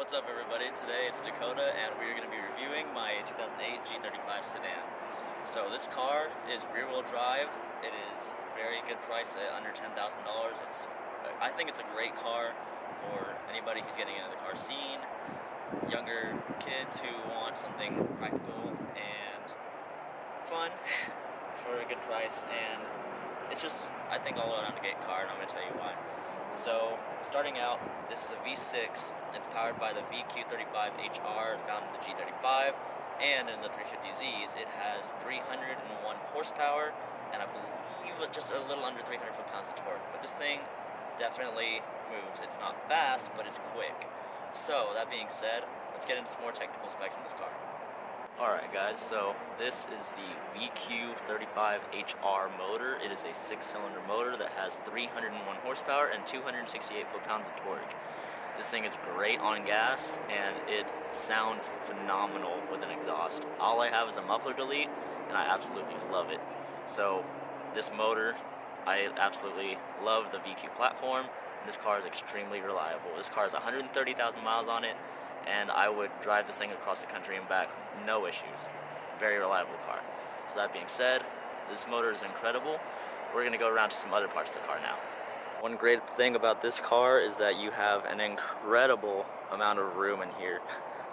What's up everybody? Today it's Dakota and we're going to be reviewing my 2008 G35 sedan. So this car is rear-wheel drive. It is very good price at under $10,000. I think it's a great car for anybody who's getting into the car scene, younger kids who want something practical and fun for a good price, and it's just, I think, all around a great car, and I'm going to tell you why. So, starting out, this is a V6. It's powered by the VQ35HR found in the G35, and in the 350Zs, it has 301 horsepower, and I believe just a little under 300 foot-pounds of torque. But this thing definitely moves. It's not fast, but it's quick. So, that being said, let's get into some more technical specs on this car. Alright guys, so this is the VQ35HR motor. It is a 6-cylinder motor that has 301 horsepower and 268 foot-pounds of torque. This thing is great on gas, and it sounds phenomenal with an exhaust. All I have is a muffler delete, and I absolutely love it. So this motor, I absolutely love the VQ platform. This car is extremely reliable. This car has 130,000 miles on it, and I would drive this thing across the country and back, no issues. Very reliable car. So that being said, this motor is incredible. We're going to go around to some other parts of the car now. One great thing about this car is that you have an incredible amount of room in here.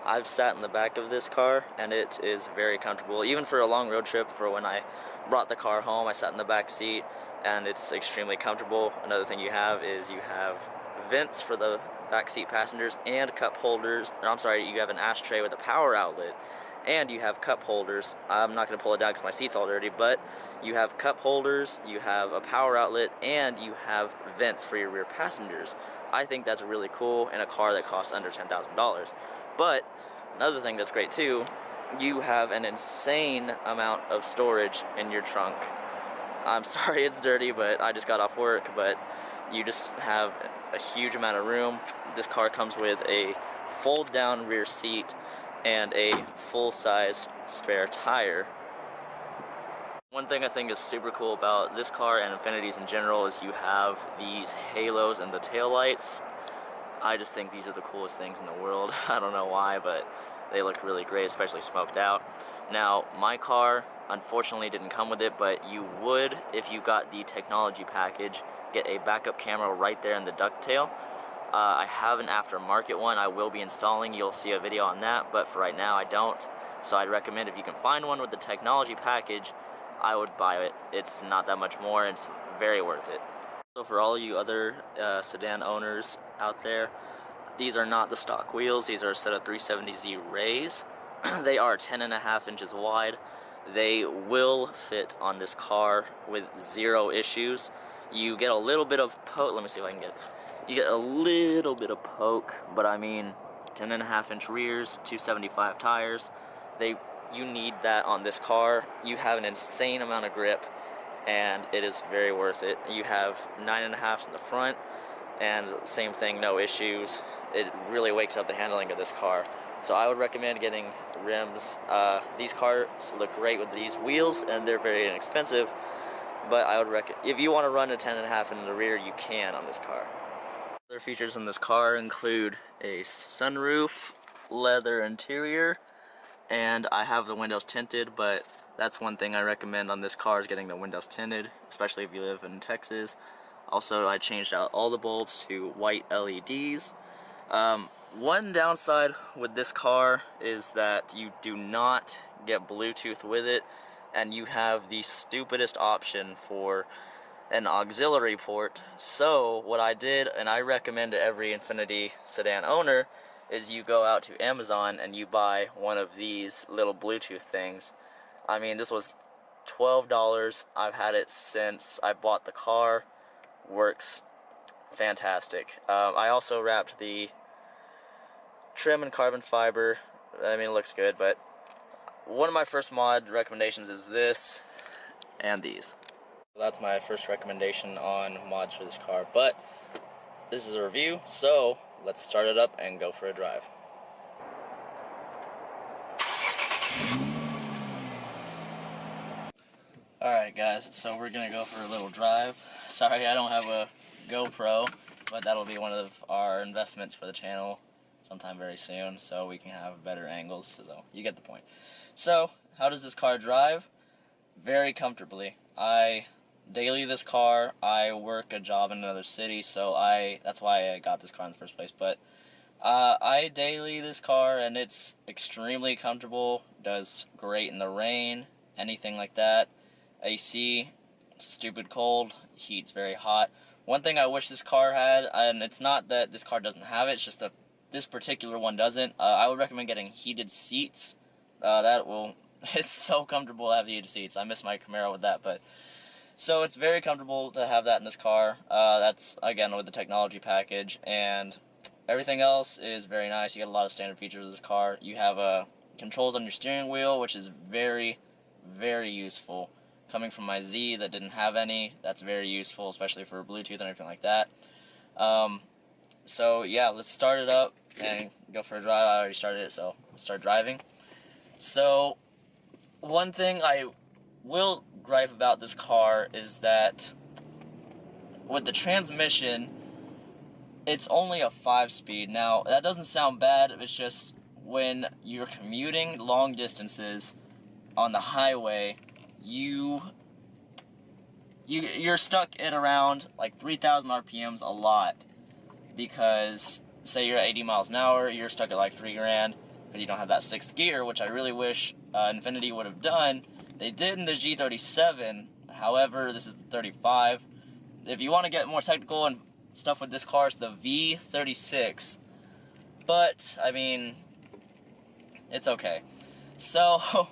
I've sat in the back of this car, and it is very comfortable. Even for a long road trip, for when I brought the car home, I sat in the back seat, and it's extremely comfortable. Another thing you have is you have vents for the backseat passengers and cup holders. I'm sorry, you have an ashtray with a power outlet, and you have cup holders. I'm not going to pull it down because my seat's all dirty, but you have cup holders, you have a power outlet, and you have vents for your rear passengers. I think that's really cool in a car that costs under $10,000. But another thing that's great too, you have an insane amount of storage in your trunk. I'm sorry it's dirty, but I just got off work, but you just have a huge amount of room. This car comes with a fold-down rear seat and a full-size spare tire. One thing I think is super cool about this car and Infinitis in general is you have these halos and the taillights. I just think these are the coolest things in the world. I don't know why, but they look really great, especially smoked out. Now, my car unfortunately didn't come with it, but you would, if you got the technology package, get a backup camera right there in the ducktail. I have an aftermarket one I will be installing. You'll see a video on that, but for right now I don't. So I'd recommend, if you can find one with the technology package, I would buy it. It's not that much more, and it's very worth it. So for all you other sedan owners out there, these are not the stock wheels. These are a set of 370Z Rays. They are 10.5 inches wide. They will fit on this car with zero issues. You get a little bit of poke. Let me see if I can get it. You get a little bit of poke, but I mean, 10.5 inch rears, 275 tires. You need that on this car. You have an insane amount of grip, and it is very worth it. You have 9.5s in the front, and same thing, no issues. It really wakes up the handling of this car. So I would recommend getting rims. These cars look great with these wheels, and they're very inexpensive, but I would recommend, if you want to run a 10.5 in the rear, you can on this car. Other features in this car include a sunroof, leather interior, and I have the windows tinted, but that's one thing I recommend on this car, is getting the windows tinted, especially if you live in Texas. Also, I changed out all the bulbs to white LEDs. One downside with this car is that you do not get Bluetooth with it, and you have the stupidest option for an auxiliary port. So what I did, and I recommend to every Infiniti sedan owner, is you go out to Amazon and you buy one of these little Bluetooth things. I mean, this was $12. I've had it since I bought the car. Works fantastic. I also wrapped the trim in carbon fiber. I mean, it looks good, but one of my first mod recommendations is this and these. That's my first recommendation on mods for this car, but this is a review, so let's start it up and go for a drive. Alright guys, so we're gonna go for a little drive. Sorry I don't have a GoPro, but that'll be one of our investments for the channel. sometime very soon so we can have better angles, so you get the point. So, how does this car drive? Very comfortably. I daily this car. I work a job in another city, so that's why I got this car in the first place. But I daily this car, and it's extremely comfortable. Does great in the rain, anything like that. AC, stupid cold. Heat's very hot. One thing I wish this car had, and it's not that this car doesn't have it, it's just that this particular one doesn't. I would recommend getting heated seats. That will. It's so comfortable to have heated seats. I miss my Camaro with that, but so it's very comfortable to have that in this car. That's again with the technology package, and everything else is very nice. You get a lot of standard features of this car. You have controls on your steering wheel, which is very, very useful. Coming from my Z that didn't have any, that's very useful, especially for Bluetooth and everything like that. So yeah, let's start it up and go for a drive. I already started it, so let's start driving. So one thing I will gripe about this car is that with the transmission, it's only a 5-speed. Now, that doesn't sound bad. It's just when you're commuting long distances on the highway, you're stuck at around like 3,000 RPMs a lot, because say you're at 80 miles an hour, you're stuck at like 3 grand because you don't have that 6th gear, which I really wish Infiniti would have done. They did in the G37, however, this is the 35. If you want to get more technical and stuff with this car, it's the V36. But, I mean, it's okay. So,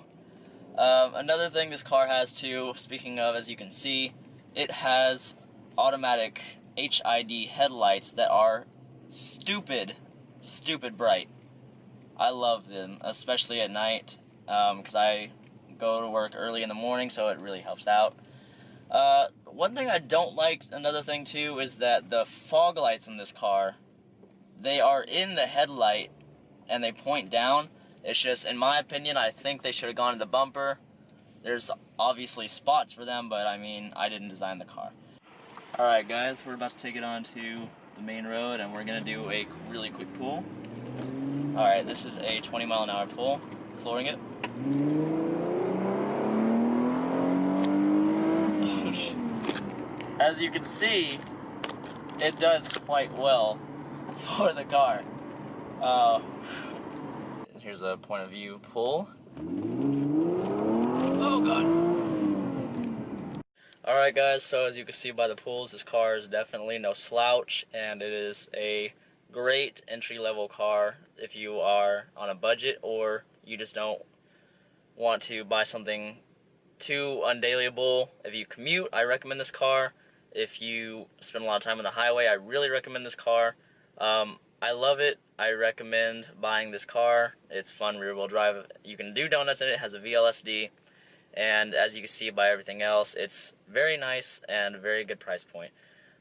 another thing this car has too, speaking of, as you can see, it has automatic HID headlights that are stupid bright. I love them, especially at night, because I go to work early in the morning, so it really helps out. One thing I don't like, another thing too, is that the fog lights in this car, they are in the headlight and they point down. It's just, in my opinion, I think they should have gone to the bumper. There's obviously spots for them, but I mean, I didn't design the car. Alright guys, we're about to take it onto the main road and we're going to do a really quick pull. Alright, this is a 20-mile-an-hour pull, flooring it. As you can see, it does quite well for the car. Here's a point of view pull. Oh god. Alright guys, so as you can see by the pulls, this car is definitely no slouch, and it is a great entry-level car if you are on a budget or you just don't want to buy something too undailyable. If you commute, I recommend this car. If you spend a lot of time on the highway, I really recommend this car. I love it. I recommend buying this car. It's fun rear-wheel drive. You can do donuts in it. It has a VLSD. And as you can see by everything else, it's very nice and a very good price point.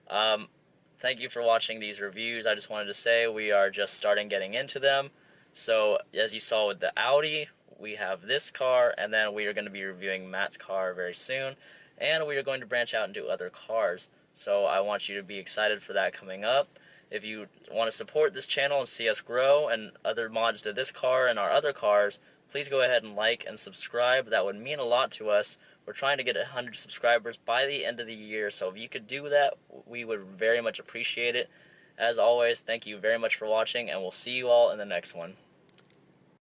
Thank you for watching these reviews. I just wanted to say we are just starting getting into them. So as you saw with the Audi, we have this car, and then we are going to be reviewing Matt's car very soon, and we are going to branch out and do other cars. So I want you to be excited for that coming up. If you want to support this channel and see us grow and other mods to this car and our other cars, please go ahead and like and subscribe. That would mean a lot to us. We're trying to get 100 subscribers by the end of the year, so if you could do that, we would very much appreciate it. As always, thank you very much for watching, and we'll see you all in the next one.